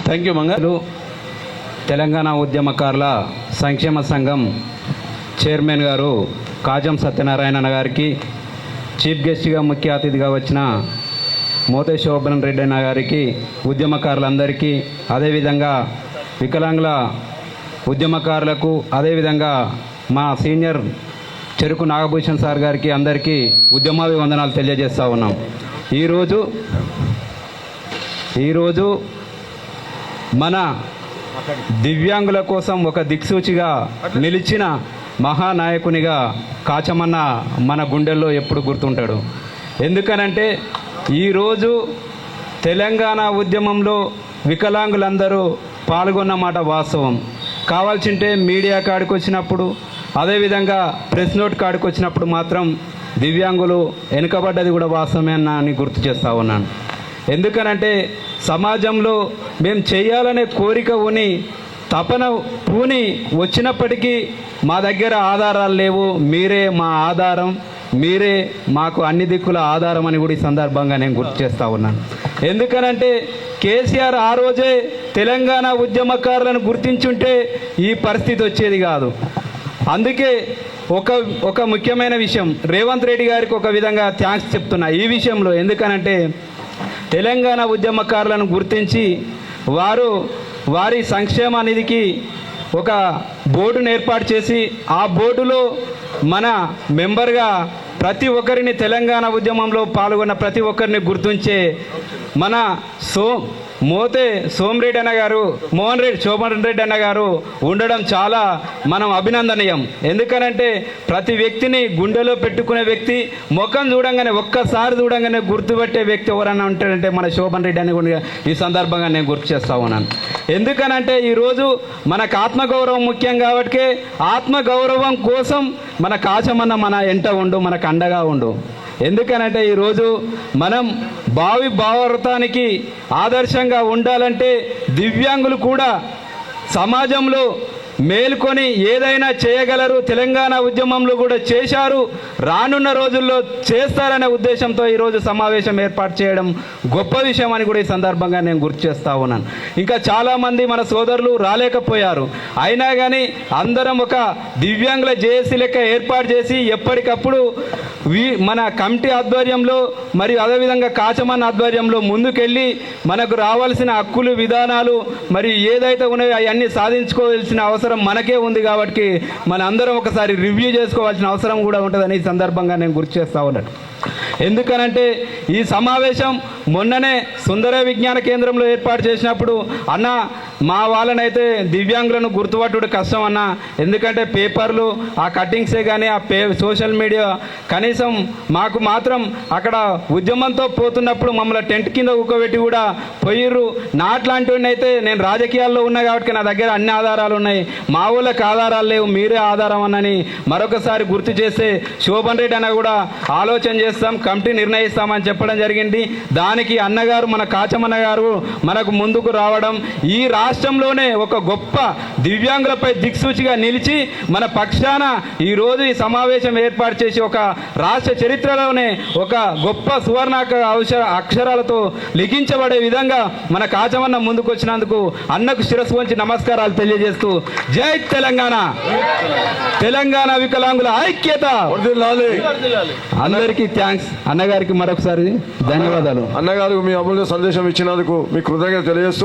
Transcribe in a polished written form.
Thank you మంగళ. తెలంగాణ ఉద్యమకారుల సంక్షేమ సంఘం చైర్మన్ గారు కాజం సత్యనారాయణ గారికి, చీఫ్ గెస్ట్గా ముఖ్య అతిథిగా వచ్చిన మోతే శోభన్ రెడ్డి అన్న గారికి, ఉద్యమకారులందరికీ, అదేవిధంగా వికలాంగుల ఉద్యమకారులకు, అదేవిధంగా మా సీనియర్ చెరుకు నాగభూషణ్ సార్ గారికి అందరికీ ఉద్యమాభివందనాలు తెలియజేస్తూ ఉన్నాం. ఈరోజు మన దివ్యాంగుల కోసం ఒక దిక్సూచిగా నిలిచిన మహానాయకునిగా కాచమన్న మన గుండెల్లో ఎప్పుడు గుర్తుంటాడు. ఎందుకనంటే ఈరోజు తెలంగాణ ఉద్యమంలో వికలాంగులందరూ పాల్గొన్న మాట వాస్తవం. కావాల్సింటే మీడియా కాడికి వచ్చినప్పుడు, అదేవిధంగా ప్రెస్ నోట్ కాడికి వచ్చినప్పుడు మాత్రం దివ్యాంగులు వెనుకబడ్డది కూడా వాస్తవమే అని గుర్తు చేస్తూ ఉన్నాను. ఎందుకనంటే సమాజంలో మేము చేయాలనే కోరిక ఉని తపన పూని వచ్చినప్పటికీ మా దగ్గర ఆధారాలు లేవు, మీరే మా ఆధారం, మీరే మాకు అన్ని దిక్కుల ఆధారం అని కూడా ఈ సందర్భంగా నేను గుర్తు చేస్తూ ఉన్నాను. ఎందుకనంటే కేసీఆర్ ఆ రోజే తెలంగాణ ఉద్యమకారులను గుర్తించుంటే ఈ పరిస్థితి వచ్చేది కాదు. అందుకే ఒక ముఖ్యమైన విషయం రేవంత్ రెడ్డి గారికి ఒక విధంగా థ్యాంక్స్ చెప్తున్నా ఈ విషయంలో. ఎందుకనంటే తెలంగాణ ఉద్యమకారులను గుర్తించి వారి సంక్షేమ నిధికి ఒక బోర్డును ఏర్పాటు చేసి ఆ బోర్డులో మన మెంబర్గా ప్రతి ఒక్కరిని, తెలంగాణ ఉద్యమంలో పాల్గొన్న ప్రతి ఒక్కరిని గుర్తించే మన మోతే సోమరెడ్డి అన్న గారు, శోభన్ రెడ్డి అన్న గారు ఉండడం చాలా మనం అభినందనీయం. ఎందుకనంటే ప్రతి వ్యక్తిని గుండెలో పెట్టుకునే వ్యక్తి, ముఖం చూడంగానే ఒక్కసారి చూడంగానే గుర్తుపట్టే వ్యక్తి ఎవరన్నా ఉంటాడంటే మన శోభన్ రెడ్డి అని కూడా ఈ సందర్భంగా నేను గుర్తు చేస్తా ఉన్నాను. ఎందుకనంటే ఈరోజు మనకు ఆత్మగౌరవం ముఖ్యం కాబట్టి ఆత్మగౌరవం కోసం మన కాచమన్న మన ఎంట ఉండు, మనకు అండగా ఉండు. ఎందుకనంటే ఈరోజు మనం భారతానికి ఆదర్శంగా ఉండాలంటే దివ్యాంగులు కూడా సమాజంలో మేల్కొని ఏదైనా చేయగలరు. తెలంగాణ ఉద్యమంలో కూడా చేశారు, రానున్న రోజుల్లో చేస్తారనే ఉద్దేశంతో ఈరోజు సమావేశం ఏర్పాటు చేయడం గొప్ప విషయం అని కూడా ఈ సందర్భంగా నేను గుర్తు చేస్తూ ఉన్నాను. ఇంకా చాలామంది మన సోదరులు రాలేకపోయారు, అయినా కానీ అందరం ఒక దివ్యాంగుల జేఏసీ లెక్క ఏర్పాటు చేసి ఎప్పటికప్పుడు మన కమిటీ ఆధ్వర్యంలో మరియు అదేవిధంగా కాచమన్న ఆధ్వర్యంలో ముందుకెళ్ళి మనకు రావాల్సిన హక్కులు, విధానాలు మరియు ఏదైతే ఉన్నాయో అవన్నీ సాధించుకోవాల్సిన అవసరం మనకే ఉంది. కాబట్టి మన అందరం ఒకసారి రివ్యూ చేసుకోవాల్సిన అవసరం కూడా ఉంటుందని ఈ సందర్భంగా నేను గుర్తు చేస్తూ ఉన్నాను. ఎందుకనంటే ఈ సమావేశం మొన్ననే సుందర విజ్ఞాన కేంద్రంలో ఏర్పాటు చేసినప్పుడు అన్న మా వాళ్ళనైతే దివ్యాంగులను గుర్తుపట్టుడు కష్టం అన్న, ఎందుకంటే పేపర్లు ఆ కట్టింగ్సే కానీ ఆ సోషల్ మీడియా కనీసం మాకు మాత్రం అక్కడ ఉద్యమంతో పోతున్నప్పుడు మమ్మల్ని టెంట్ కింద ఉక్కబెట్టి కూడా పోయిర్రు. నాట్లాంటివన్నీ అయితే నేను రాజకీయాల్లో ఉన్నా కాబట్టి నా దగ్గర అన్ని ఆధారాలు ఉన్నాయి, మా ఊళ్ళకి ఆధారాలు లేవు, మీరే ఆధారం అన్నని మరొకసారి గుర్తు చేస్తే శోభన్ రెడ్డి అన్న కూడా ఆలోచన చేస్తాం, కమిటీ నిర్ణయిస్తామని చెప్పడం జరిగింది. దానికి అన్నగారు మన కాచమన్న గారు మనకు ముందుకు రావడం, ఈ రాష్ట్రంలోనే ఒక గొప్ప దివ్యాంగులపై దిక్సూచిగా నిలిచి మన పక్షాన ఈరోజు ఈ సమావేశం ఏర్పాటు చేసి ఒక రాష్ట్ర చరిత్రలోనే ఒక గొప్ప సువర్ణాక అక్షరాలతో లిఖించబడే విధంగా మన కాచమన్న ముందుకు వచ్చినందుకు అన్నకు శిరస్సు వంచి నమస్కారాలు తెలియజేస్తూ జై తెలంగాణ, తెలంగాణ వికలాంగుల ఐక్యత. అందరికీ థ్యాంక్స్. అన్నగారికి మరొకసారి ధన్యవాదాలు. అన్నగారు మీ అమూల్య సందేశం ఇచ్చినందుకు మీ కృతజ్ఞత తెలియజేస్తూ